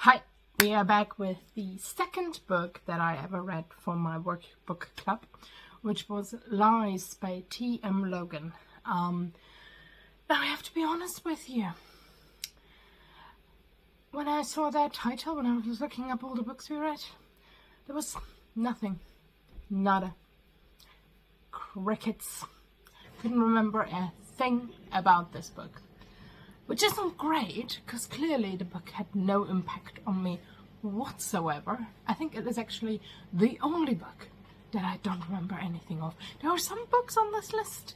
Hi, we are back with the second book that I ever read for my workbook club, which was Lies by T.M. Logan. Now I have to be honest with you. When I saw that title, when I was looking up all the books we read, there was nothing. Nada. Crickets. Couldn't remember a thing about this book. Which isn't great, because clearly the book had no impact on me whatsoever. I think it is actually the only book that I don't remember anything of. There are some books on this list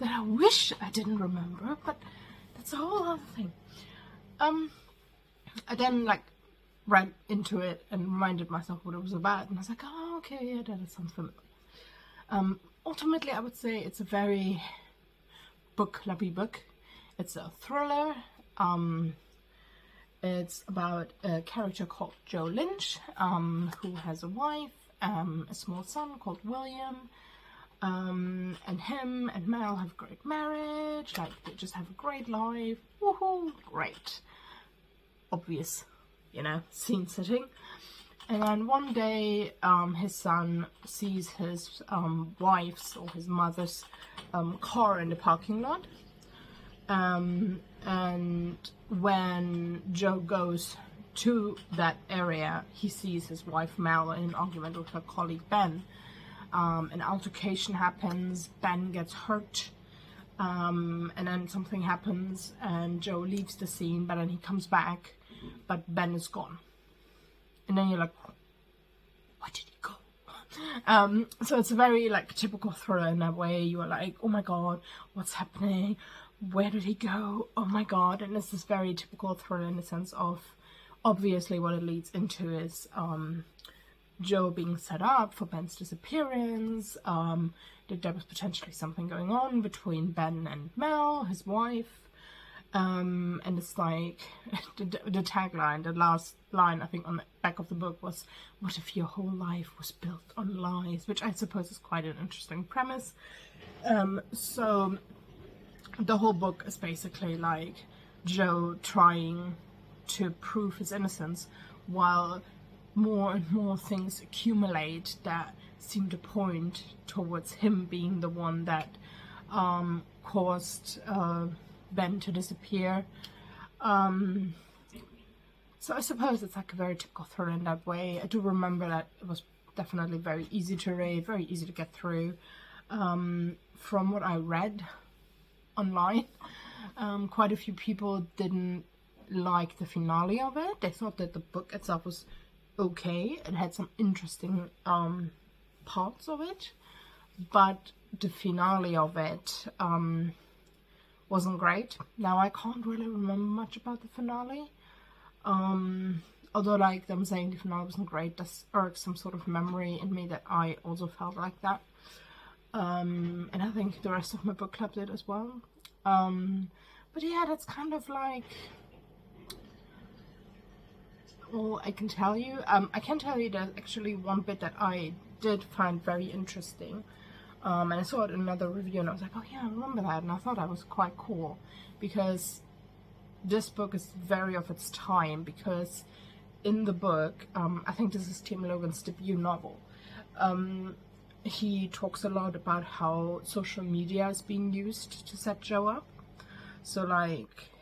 that I wish I didn't remember, but that's a whole other thing. I then read into it and reminded myself what it was about, and I was like, oh, okay, yeah, that sounds familiar. Ultimately, I would say it's a very book clubby book. It's a thriller. It's about a character called Joe Lynch, who has a wife, a small son called William, and him and Mel have a great marriage, they just have a great life, woohoo, great. Obvious, scene setting. And then one day, his son sees his wife's or his mother's car in the parking lot. And when Joe goes to that area, he sees his wife Mel in an argument with her colleague Ben. An altercation happens, Ben gets hurt, and then something happens and Joe leaves the scene, but then he comes back, but Ben is gone. And then you're like, where did he go? So it's a very typical thriller in that way. You are like, oh my god, what's happening? Where did he go? Oh my god. And it's this very typical thriller in the sense of, obviously what it leads into is Joe being set up for Ben's disappearance, that there was potentially something going on between Ben and Mel, his wife, and it's like, the tagline, the last line I think on the back of the book was, what if your whole life was built on lies? Which I suppose is quite an interesting premise. So the whole book is basically Joe trying to prove his innocence, while more and more things accumulate that seem to point towards him being the one that caused Ben to disappear. So I suppose it's a very typical thriller in that way. I do remember that it was definitely very easy to read, very easy to get through. From what I read online, quite a few people didn't like the finale of it. They thought that the book itself was okay. It had some interesting parts of it, but the finale of it wasn't great. Now I can't really remember much about the finale, although them saying the finale wasn't great does irk some sort of memory in me that I also felt like that. And I think the rest of my book club did as well. But yeah, that's kind of all I can tell you. I can tell you there's actually one bit that I did find very interesting. And I saw it in another review and I was like, oh yeah, I remember that. And I thought that was quite cool, because this book is very of its time, because in the book, I think this is T.M. Logan's debut novel, he talks a lot about how social media is being used to set Joe up. So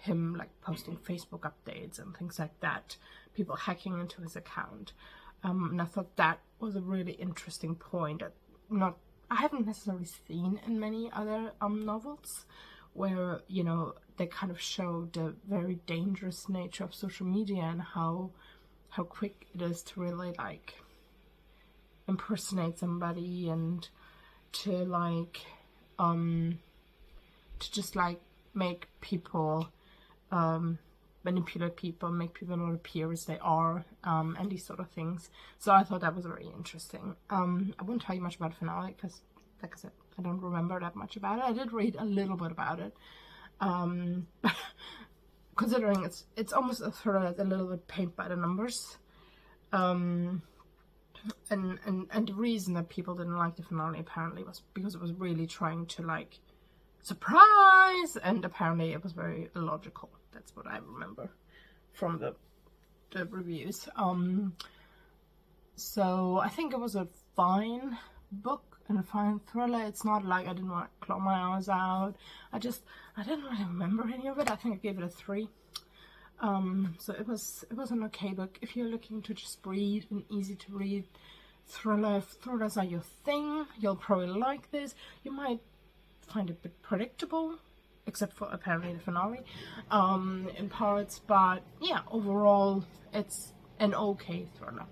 him posting Facebook updates and things like that, people hacking into his account. And I thought that was a really interesting point that I haven't necessarily seen in many other novels, where they kind of show the very dangerous nature of social media and how quick it is to really impersonate somebody and to just make people manipulate people, make people not appear as they are, and these sort of things. So I thought that was very interesting. I won't tell you much about the finale because, like I said, I don't remember that much about it. I did read a little bit about it. Considering it's almost a thriller that's a little bit paint by the numbers. And the reason that people didn't like the finale apparently was because it was really trying to surprise, and apparently it was very illogical. That's what I remember from the the reviews. So I think it was a fine book and a fine thriller. It's not like I didn't want to claw my eyes out. I didn't really remember any of it. I think I gave it a 3. So it was an okay book. If you're looking to just read an easy to read thriller, if thrillers are your thing, you'll probably like this. You might find it a bit predictable, except for apparently the finale, in parts, but yeah, overall it's an okay thriller.